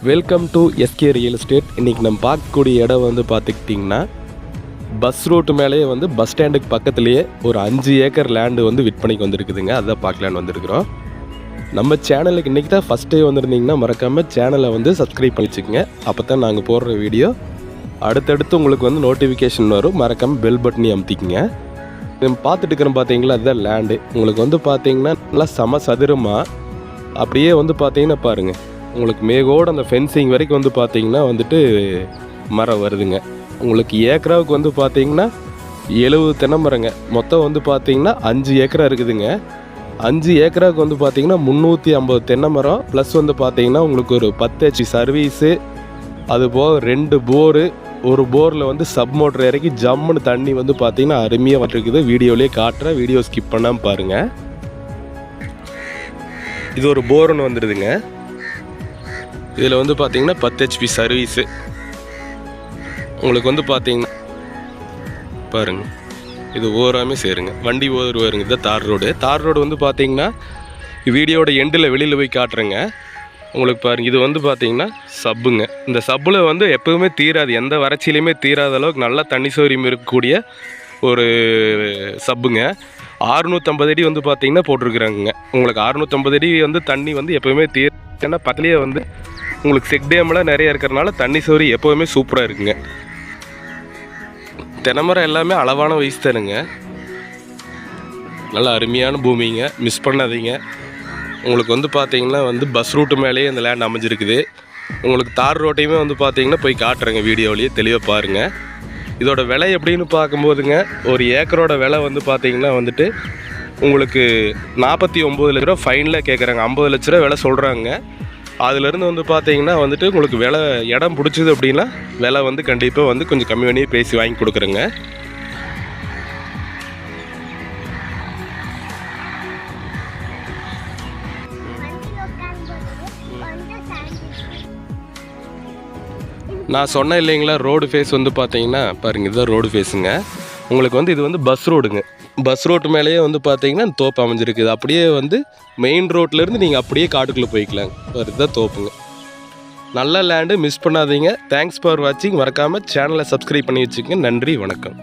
Welcome to SK real estate. இன்றைக்கி நம்ம பார்க்கக்கூடிய இடம் வந்து பார்த்துக்கிட்டிங்கன்னா பஸ் ரூட்டு மேலேயே வந்து பஸ் ஸ்டாண்டுக்கு பக்கத்துலேயே ஒரு 5 ஏக்கர் லேண்டு வந்து விற்பனைக்கு வந்துருக்குதுங்க. அதான் பார்க்கலான்னு வந்திருக்கிறோம். நம்ம சேனலுக்கு இன்றைக்கி தான் ஃபஸ்ட் டே வந்திருந்தீங்கன்னா மறக்காமல் சேனலை வந்து சப்ஸ்கிரைப் பண்ணிச்சுக்கோங்க. அப்போ தான் நாங்கள் போடுற வீடியோ அடுத்தடுத்து உங்களுக்கு வந்து நோட்டிஃபிகேஷன் வரும். மறக்காமல் பெல் பட்டனி அமுத்திக்குங்க. நம்ம பார்த்துட்டு இருக்கிறோம் பார்த்தீங்களா, அதுதான் லேண்டு. உங்களுக்கு வந்து பார்த்தீங்கன்னா நல்லா சம சதுரமாக அப்படியே வந்து பார்த்தீங்கன்னா பாருங்கள், உங்களுக்கு மேகோடு அந்த ஃபென்சிங் வரைக்கும் வந்து பார்த்தீங்கன்னா வந்துட்டு மரம் வருதுங்க. உங்களுக்கு ஏக்கராவுக்கு வந்து பார்த்தீங்கன்னா 70 தென்னை மரங்க. மொத்தம் வந்து பார்த்தீங்கன்னா 5 ஏக்கரா இருக்குதுங்க. 5 ஏக்கராவுக்கு வந்து பார்த்தீங்கன்னா 350 தென்னை மரம் ப்ளஸ் வந்து பார்த்தீங்கன்னா உங்களுக்கு ஒரு 10 HP சர்வீஸு, அதுபோக 2 போரு, ஒரு போரில் வந்து சப் மோட்டர் இறக்கி ஜம்முன்னு தண்ணி வந்து பார்த்தீங்கன்னா அருமையாக வந்துருக்குது. வீடியோலேயே காட்டுறேன், வீடியோ ஸ்கிப் பண்ணாமல் பாருங்கள். இது ஒரு போர்னு வந்துடுதுங்க. இதில் வந்து பார்த்தீங்கன்னா 10 HP சர்வீஸு. உங்களுக்கு வந்து பார்த்தீங்கன்னா பாருங்கள், இது ஓராமே சேருங்க, வண்டி ஓவர் வருங்க. இதுதான் தார் ரோடு வந்து பார்த்தீங்கன்னா வீடியோட எண்டில் வெளியில் போய் காட்டுறேங்க. உங்களுக்கு பாருங்கள், இது வந்து பார்த்தீங்கன்னா சப்புங்க. இந்த சப்பில் வந்து எப்போவுமே தீராது, எந்த வறட்சியிலையுமே தீராத அளவுக்கு நல்லா தண்ணி சௌரியம் இருக்கக்கூடிய ஒரு சப்புங்க. 650 அடி வந்து பார்த்தீங்கன்னா போட்டிருக்குறாங்க. உங்களுக்கு 650 அடி வந்து தண்ணி வந்து எப்போவுமே ஏன்னா பக்கத்துலேயே வந்து உங்களுக்கு செக் டேம்லாம் நிறைய இருக்கிறனால தண்ணி சௌரி எப்போவுமே சூப்பராக இருக்குங்க. தென்னைமரம் எல்லாமே அளவான வயசு தானுங்க. நல்லா அருமையான பூமிங்க, மிஸ் பண்ணாதீங்க. உங்களுக்கு வந்து பார்த்தீங்கன்னா வந்து பஸ் ரூட்டு மேலேயே இந்த லேண்ட் அமைஞ்சிருக்குது. உங்களுக்கு தார் ரோட்டையுமே வந்து பார்த்தீங்கன்னா போய் காட்டுறேங்க, வீடியோலேயே தெளிவாக பாருங்கள். இதோட விலை எப்படின்னு பார்க்கும்போதுங்க, ஒரு ஏக்கரோட விலை வந்து பார்த்தீங்கன்னா வந்துட்டு உங்களுக்கு 49 லட்ச ரூபா ஃபைனில் கேட்குறாங்க. 50 லட்ச ரூபா விலை சொல்கிறாங்க. அதுலேருந்து வந்து பார்த்தீங்கன்னா வந்துட்டு உங்களுக்கு விலை இடம் பிடிச்சிது அப்படின்னா விலை வந்து கண்டிப்பாக வந்து கொஞ்சம் கம்மி பண்ணி பேசி வாங்கி கொடுக்குறேங்க. நான் சொன்னேன் இல்லைங்களா, ரோடு ஃபேஸ் வந்து பார்த்தீங்கன்னா பாருங்கள், இதுதான் ரோடு ஃபேஸுங்க. உங்களுக்கு வந்து இது வந்து பஸ் ரோடுங்க. பஸ் ரோட்டு மேலேயே வந்து பார்த்தீங்கன்னா தோப்பு அமைஞ்சிருக்குது. அப்படியே வந்து மெயின் ரோட்லேருந்து நீங்கள் அப்படியே காட்டுக்குள்ளே போய்க்கலாங்க. இதுதான் தோப்புங்க. நல்ல லேண்டு, மிஸ் பண்ணாதீங்க. தேங்க்ஸ் ஃபார் வாட்சிங். மறக்காமல் சேனலை சப்ஸ்கிரைப் பண்ணி வச்சுக்கோங்க. நன்றி, வணக்கம்.